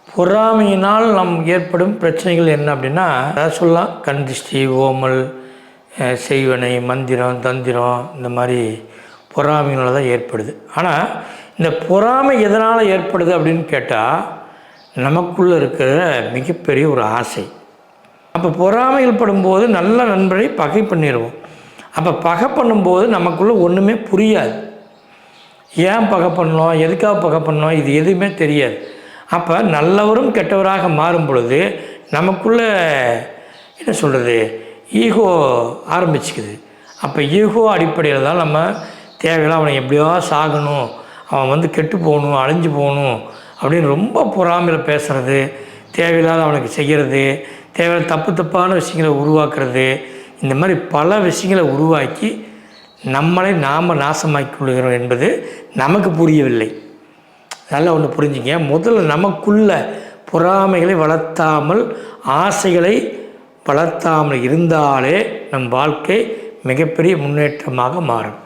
பொறாமையினால் நம் ஏற்படும் பிரச்சனைகள் என்ன அப்படின்னா, அதாவது சொல்லலாம் கண் திருஷ்டி, ஓமல், செய்வனை, மந்திரம், தந்திரம், இந்த மாதிரி பொறாமையினால தான் ஏற்படுது. ஆனால் இந்த பொறாமை எதனால் ஏற்படுது அப்படின்னு கேட்டால், நமக்குள்ளே இருக்கிற மிகப்பெரிய ஒரு ஆசை. அப்போ பொறாமைகள் படும்போது நல்ல நண்பரை பகை பண்ணிடுவோம். அப்போ பகை பண்ணும்போது நமக்குள்ளே ஒன்றுமே புரியாது. ஏன் பகை பண்ணோம், எதுக்காக பகை பண்ணோம், இது எதுவுமே தெரியாது. அப்போ நல்லவரும் கெட்டவராக மாறும் பொழுது நமக்குள்ளே என்ன சொல்கிறது, ஈகோ ஆரம்பிச்சுக்குது. அப்போ ஈகோ அடிப்படையில் தான் நம்ம தேவையில்லை, அவனை எப்படியோ சாகணும், அவன் கெட்டு போகணும், அழிஞ்சு போகணும் அப்படின்னு ரொம்ப பொறாமையில் பேசுகிறது, தேவையில்லாத அவனுக்கு செய்கிறது, தேவையில்ல தப்பான விஷயங்களை உருவாக்குறது, இந்த மாதிரி பல விஷயங்களை உருவாக்கி நம்மளை நாம் நாசமாக்கி கொள்கிறோம் என்பது நமக்கு புரியவில்லை. நல்லா ஒன்று புரிஞ்சுங்க. முதல்ல நமக்குள்ள பொறாமைகளை வளர்த்தாமல், ஆசைகளை வளர்த்தாமல் இருந்தாலே நம் வாழ்க்கை மிகப்பெரிய முன்னேற்றமாக மாறும்.